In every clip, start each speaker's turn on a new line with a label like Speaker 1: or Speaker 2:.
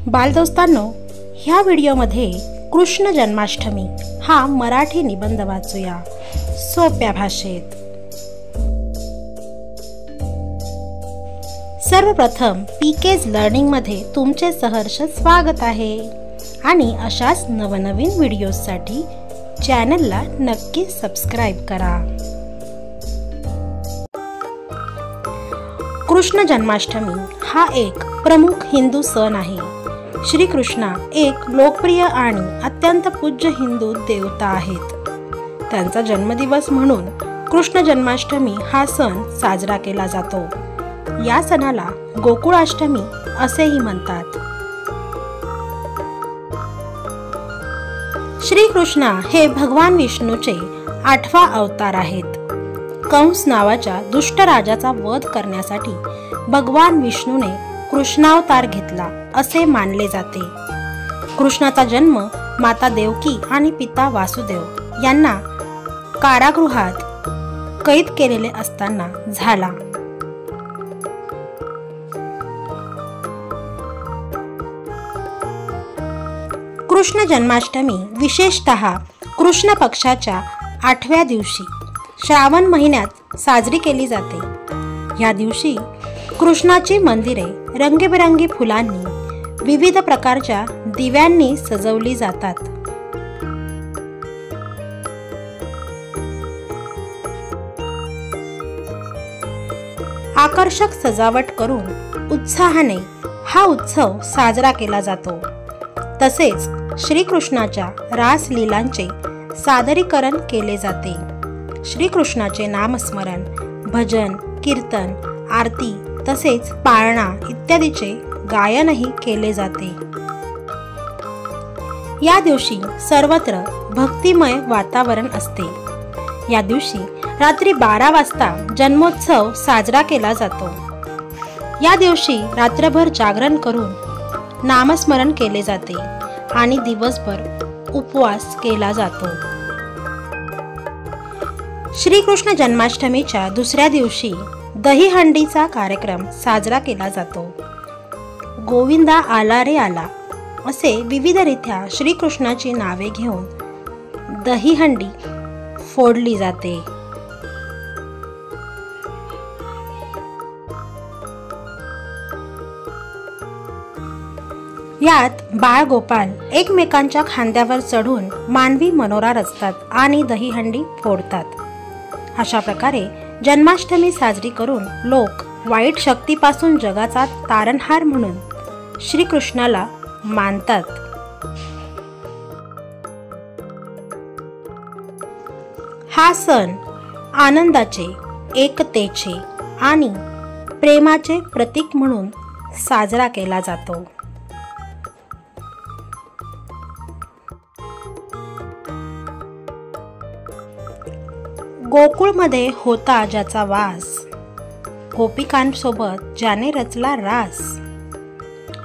Speaker 1: बालदोस्तांनो, ह्या व्हिडिओमध्ये कृष्ण जन्माष्टमी हा मराठी निबंध वाचूया सोप्या भाषेत। सर्वप्रथम पीकेज लर्निंग मध्ये तुमचे सहर्ष स्वागत आहे आणि अशाच नवनवीन व्हिडिओसाठी चॅनलला नक्की सबस्क्राइब करा। कृष्ण जन्माष्टमी हा एक प्रमुख हिंदू सण आहे। श्री कृष्ण एक लोकप्रिय आणि अत्यंत पूज्य हिंदू देवता आहेत। त्यांचा जन्मदिवस म्हणून कृष्ण जन्माष्टमी हा सण साजरा केला जातो। या सणाला गोकुळाष्टमी असेही म्हणतात। श्री कृष्ण हे भगवान विष्णूचे 8वा अवतार आहेत। कंस नावाच्या दुष्ट राजाचा वध करण्यासाठी भगवान विष्णूने कृष्णावतार घेतला असे मानले जाते। कृष्णाचा जन्म माता देवकी आणि पिता वासुदेव यांना कारागृहात कैद केलेले असताना झाला। कृष्ण जन्माष्टमी विशेषतः कृष्ण पक्षाच्या 8व्या दिवशी श्रावण महिन्यात साजरी केली जाते। या दिवशी कृष्णाची मंदिरे रंगीबेरंगी फुलांनी विविध प्रकारच्या दिव्यांनी सजवली जातात। आकर्षक सजावट करून उत्साहाने हा उत्सव साजरा केला जातो। तसेच श्रीकृष्णाच्या रासलीलांचे सादरीकरण केले जाते। श्रीकृष्णाचे नामस्मरण, भजन, कीर्तन, आरती तसेच पाळणा इत्यादीचे गायनही केले जाते। या दिवशी सर्वत्र भक्तिमय वातावरण असते। या दिवशी रात्री 12 वाजता जन्मोत्सव साजरा केला जातो। या दिवशी रात्रभर जागरण करून नामस्मरण केले जाते आणि दिवसभर उपवास केला जातो। श्रीकृष्ण जन्माष्टमीच्या दुसऱ्या दिवशी दहीहंडीचा कार्यक्रम साजरा केला जातो। गोविंदा आला रे आला असे विविधरित्या श्रीकृष्णाची नावे घेऊन दहीहंडी फोडली जाते। यात बाळ गोपाल एकमेकांच्या खांद्यावर चढून मानवी मनोरा रचतात आणि दहीहंडी फोडतात। अशा प्रकारे जन्माष्टमी साजरी करून लोक वाईट शक्तीपासून जगाचा तारणहार म्हणून श्रीकृष्णाला मानतात। हा सण आनंदाचे, एकतेचे आणि प्रेमाचे प्रतीक म्हणून साजरा केला जातो। गोकुळमध्ये होता ज्याचा वास, गोपिकांसोबत ज्याने रचला रास,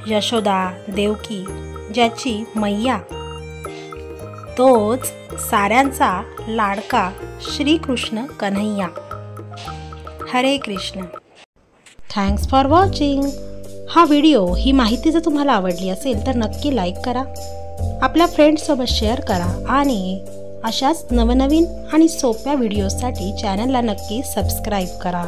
Speaker 1: यशोदा देवकी ज्याची मैया, तोच साऱ्यांचा लाडका Shrikrishna Kanhaiya. Hare Krishna. Thanks for watching. हा व्हिडिओ, ही माहिती जर तुम्हाला आवडली असेल तर नक्की लाईक करा, आपल्या फ्रेंड्ससोबत शेअर करा आणि अशाच नवनवीन आणि सोप्या व्हिडिओसाठी चॅनलला नक्की सबस्क्राइब करा।